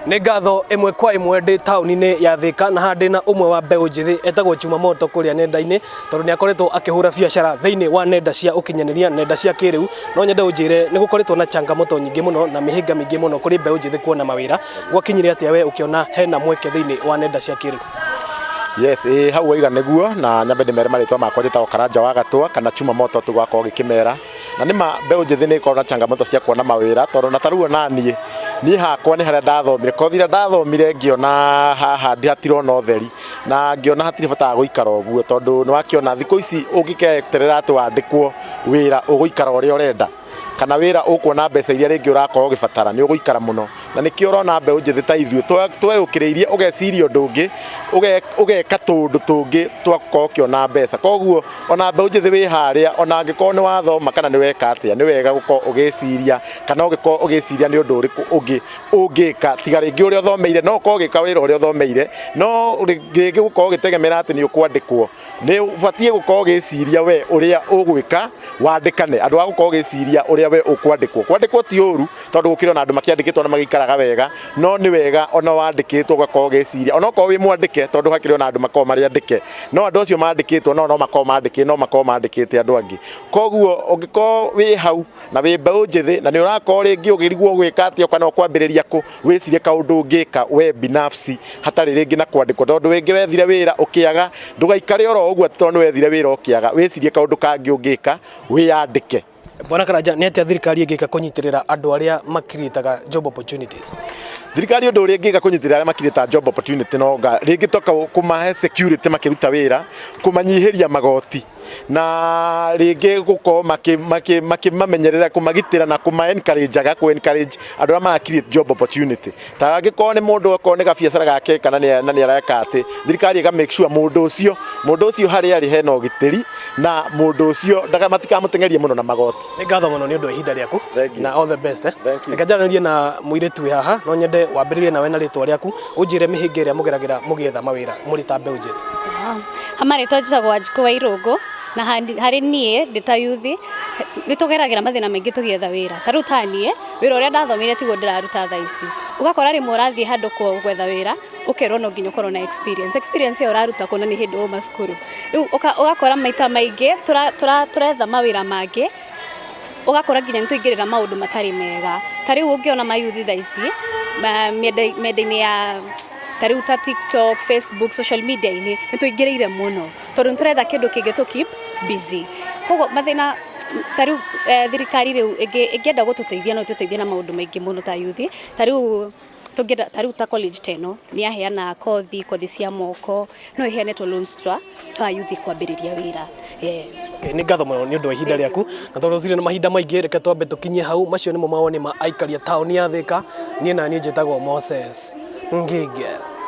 Nĩ ngatho ĩmwe kwa ĩmwe ndĩ taũni-inĩ ya Thika na handĩ na ũmwe wa mbeũ njĩthĩ etagwo Moto kũrĩa nenda-inĩ tondũ nĩ akoretwo akĩhũra biacara thĩinĩ wa nenda cia ũkinyanĩria, nenda cia kĩrĩu. No nyende ũnjĩre nĩ gũkoretwo na changamoto nyingĩ mũno na mĩhĩnga mĩingĩ mũno kũrĩ mbeũ njĩthĩ kuona mawĩra. Gwakinyire atĩa we ũkĩona hena mweke thĩinĩ wa nenda cia kĩrĩu? Yes, hau waiga nĩguo na nyambe ndĩmere marĩtwa makwa njĩtagwo Karanja wa Gatũa kana Moto tũgakorwo gĩkĩmera. Na nĩma mbeũ njĩthĩ nĩ ikoragwo na changamoto cia kuona mawĩra tondũ na tarĩu ona niĩ hakwa nĩ harĩa ndathomire. Kothi ĩrĩa ndathomire ngĩona haha hatirona ũtheri na ngĩona hatirĩ bata wa gũikara ũguo tondũ nĩ wakĩona thikũ ici ũngĩketerera atĩ wandĩkwo wĩra ũgũikara ũrĩa ũrenda kana wĩra ũkuona mbeca iria rĩngĩ ũrakorwo ũgĩbatara nĩ ũgũikara mũno. Na nĩkĩo ũrona mbeũ njĩthĩ ta ithuĩ tweyũkĩrĩirie ũgeciria ũndũ ũngĩ ũgeka tũndũ tũngĩ twa gũkorwo ũkĩona mbeca. Koguo ona mbeũ njĩthĩ wĩ harĩa ona angĩkorwo nĩ wathoma kana nĩ weka atĩa nĩ wega gũkorwo ũgĩciria kana ũngĩkorwo ũgĩciria nĩ ũndũ ũrĩkũ ũngĩ ũngĩka tiga rĩngĩ ũrĩa ũthomeire. No ũkorwo ũgĩka wĩra ũrĩa ũthomeire no rĩngĩ gũkorwo ũgĩtegemera atĩ nĩ ũkwandĩkwo. Nĩ ũbatiĩ gũkorwo ũgĩciria we ũrĩa ũgwĩka wandĩkane. Andũ a gũkorwo ũgĩciria ũrĩa we ũkwandĩkwo. Kwandĩkwo ti ũru tondũ gũkĩrĩ na andũ makĩandĩkĩtwo na magĩikaraga wega, no nĩ wega ona wandĩkĩtwo ũgakorwo ũgĩciria ona okorwo wĩ mwandĩke tondũ hakĩrĩ na andũ makoragwo marĩ andĩke, no andũ acio mandĩkĩtwo no makorwo mandĩkĩte andũ angĩ. Koguo ũngĩkorwo wĩ hau na wĩ mbeũ njĩthĩ na nĩ ũrakorwo rĩngĩ ũgĩrigwo gwĩka atĩa kana ũkwambĩrĩria wĩcirie kaũndũ ũngĩka we binafsi hatarĩ rĩngĩ na kwandĩkwo. Tondũ rĩngĩ wethire wĩra ũkĩaga ndũgaikare oro ũguo tondũ nĩ wethire wĩra ũkĩaga, wĩcirie kaũndũ kangĩ ũngĩka wĩyandĩke. Bwana Karanja, nĩ atĩa thirikari ĩngĩka kũnyitĩrĩra andũ arĩa makirĩtaga job opportunities? Thirikari ũndũ ũrĩa ĩngĩka kũnyitĩrĩra arĩa makirĩta job opportunity no rĩngĩ toka kũmahe security makĩruta wĩra, kũmanyihĩria magoti na rĩngĩ gũkorwo makĩmamenyerera, kũmagitĩra na kũma-encourage andũ arĩa marakirĩte job opportunity. Ta angĩkorwo nĩ mũndũ okorwo nĩ gabiacara gake kana nĩ areka atĩ thirikari ĩga make sure mũndũ ũcio harĩa arĩ hena ũgitĩri na mũndũ ũcio matikamũteng'erie mũno na magoti. Nĩ ngatho mũno nĩ ũndũ wa ihinda rĩaku na all the best. Reke njaranĩrie na mũirĩtu wĩ haha, no nyende wambĩrĩrie nawe na rĩtwa rĩaku ũnjĩre mĩhĩnga ĩrĩa mũgeragĩra mũgĩetha mawĩra mũrĩ ta mbeũ njĩthĩ. Marĩtwa njĩtagwo Wanjikũ wa Irũngũ na harĩ niĩ ndĩ ta yuthi nĩ tũgeragĩra mathĩna maingĩ tũgĩetha wĩra. Ta rĩu ta niĩ wĩra ũrĩa ndathomire tiguo ndĩraruta thaa ici. Ũgakora rĩmwe ũrathiĩ handũ gwetha wĩra ũkerwo no nginya ũkorwo na experience ĩyo ũraruta kuona nĩ hĩndĩ uma cukuru. Rĩu ũgakora maita maingĩ tũretha mawĩra mangĩ ũgakora nginya nĩtũingĩrĩra maũndũ matarĩ mega. Ta rĩu ũngĩona mayuthi thaa ici mĩenda-inĩ ya ta rĩu ta TikTok, Facebook, social media-inĩ nĩtũingĩrĩire mũno tondũ nĩtũretha kĩndũ kĩngĩ tũ keep busy. Koguo mathĩna ta rĩu thirikari rĩu ĩngĩenda gũtũteithia no ĩtũteithie na maũndũ maingĩ mũno ta yuthi. Ta rĩu ta college teno nĩ aheana kothi cia moko, no ĩheane loans twa yuthi kwambĩrĩria wĩra. Nĩ ngatho mũno nĩ ũndũ wa ihinda rĩaku na tondũ cirĩ na mahinda maingĩ reke twambe tũkinyie hau. Macio nĩmo mawoni ma aikari a taũni ya Thika. Niĩ na niĩ njĩtagwo Moses Ngige.